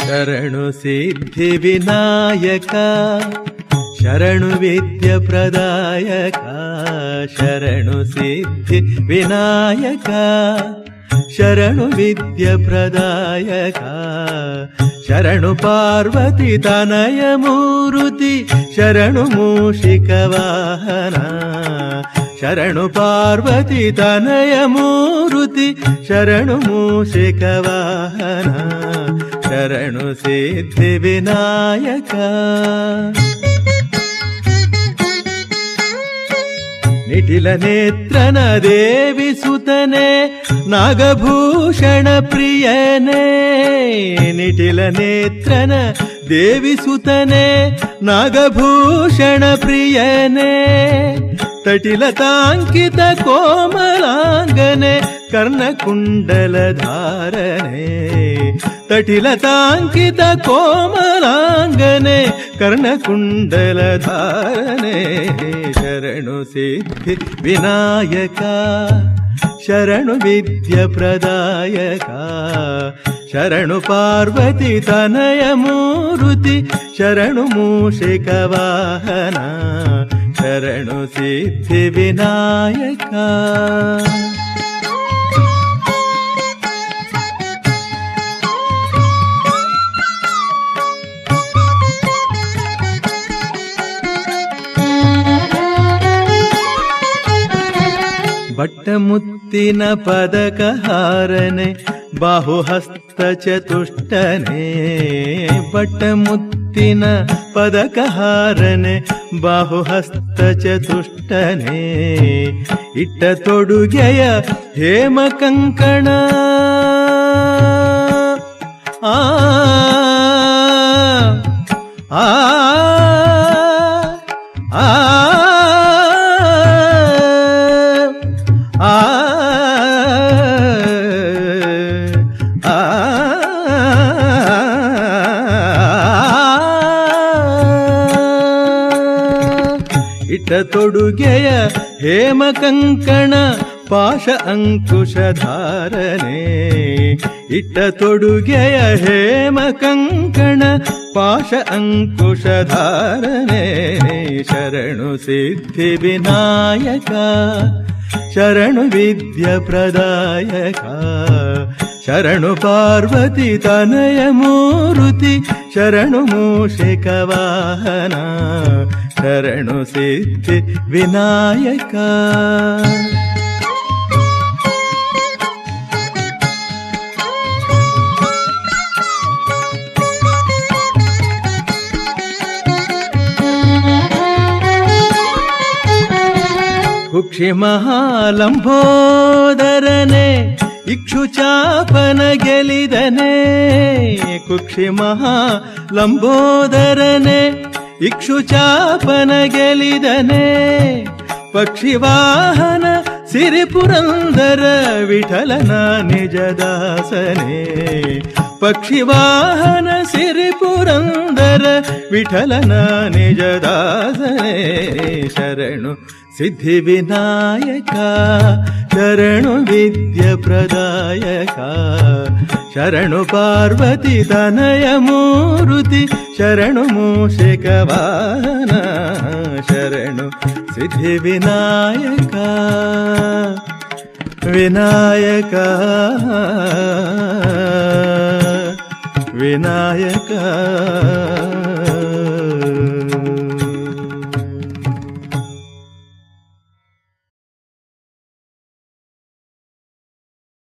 ಶರಣು ಸಿದ್ಧಿ ವಿನಾಯಕ ಶರಣು ವಿದ್ಯ ಪ್ರದಾಯಕ ಶರಣು ಸಿದ್ಧಿ ವಿನಾಯಕ ಶರಣು ವಿದ್ಯ ಪ್ರದಾಯಕ ಶರಣು ಪಾರ್ವತಿ ತನಯ ಮೂರುತಿ ಶರಣು ಮೂಷಿಕ ವಾಹನ ಶರಣು ಪಾರ್ವತಿ ತನಯ ಮೂರುತಿ ಶರಣು ಮೂಷಿಕ ವಾಹನ ಶರಣು ಸಿದ್ಧಿ ವಿನಾಯಕ ನಿಟಿಲ ನೇತ್ರನ ದೇವಿ ಸುತನೆ ನಾಗಭೂಷಣ ಪ್ರಿಯನೇ ನಿಟಿಲ ನೇತ್ರನ ದೇವಿ ಸುತನೆ ನಾಗಭೂಷಣ ಪ್ರಿಯನೇ ತಟಿಲತಾಂಕಿತ ಕೋಮಲಾಂಗನೆ ಕರ್ಣಕುಂಡಲ ಧಾರನೆ ತಟಿಲತಾಂಕಿತ ಕೋಮಲಾಂಗನೆ ಕರ್ಣಕುಂಡಲ ಧಾರನೆ ಶರಣು ಸಿದ್ಧಿ ವಿನಾಯಕ ಶರಣು ವಿದ್ಯ ಪ್ರದಾಯಕ ಶರಣು ಪಾರ್ವತಿ ತನಯ ಮೂರುತಿ ಶರಣು ಮೂಷಿಕ ವಾಹನ ಶರಣು ಸಿದ್ಧಿ ವಿನಾಯಕ ಬಟ್ಟಮುತ್ತಿನ ಪದಕ ಹಾರನೆ ಬಾಹುಹಸ್ತ ಚತುಷ್ಟನೆ ಬಟ್ಟಮುತ್ತಿನ ಪದಕ ಹಾರನೆ ಬಾಹುಹಸ್ತ ಚತುಷ್ಟನೆ ಇಟ್ಟ ತೊಡುಗೆಯ ಹೇಮ ಕಂಕಣ ಆ ಆ ಆ ಇಟ್ಟ ತೊಡುಗೆಯ ಹೇಮ ಕಂಕಣ ಪಾಶ ಅಂಕುಶ ಧಾರನೆ ಇಟ್ಟ ತೊಡುಗೆಯ ಹೇಮ ಕಂಕಣ ಪಾಶ ಅಂಕುಶ ಧಾರನೆ ಶರಣು ಸಿದ್ಧಿ ವಿನಾಯಕ ಶರಣು ವಿದ್ಯ ಪ್ರದಾಯಕ ಶರಣು ಪಾರ್ವತಿ ತನಯ ಮೂರುತಿ ಶರಣು ಮೂಷಿಕ ವಾಹನ ಶರಣು ಸಿದ್ಧಿ ವಿನಾಯಕ ಕುಕ್ಷಿ ಮಹಾಲಂಬೋದರನೆ ಇಕ್ಷುಚಾಪನ ಗೆಲಿದನೆ ಕುಕ್ಷಿ ಮಹಾಲಂಬೋದರನೆ ಇಕ್ಷುಚಾಪನ ಗೆಲಿದನೆ ಪಕ್ಷಿವಾಹನ ಸಿರಿಪುರಂದರ ವಿಠಲನ ನಿಜದಾಸನೆ ಪಕ್ಷಿವಾಹನ ಸಿರಿಪುರಂದರ ವಿಠಲನ ನಿಜದಾಸನೆ ಶರಣು ಸಿದ್ಧಿ ವಿನಾಯಕ ಶರಣು ವಿದ್ಯ ಪ್ರದಾಯಕ ಶರಣು ಪಾರ್ವತಿ ತನಯ ಮೂರುತಿ ಶರಣು ಮೂಷಿಕ ವಾಹನ ಶರಣು ಸಿದ್ಧಿ ವಿನಾಯಕ ವಿನಾಯಕ ವಿನಾಯಕ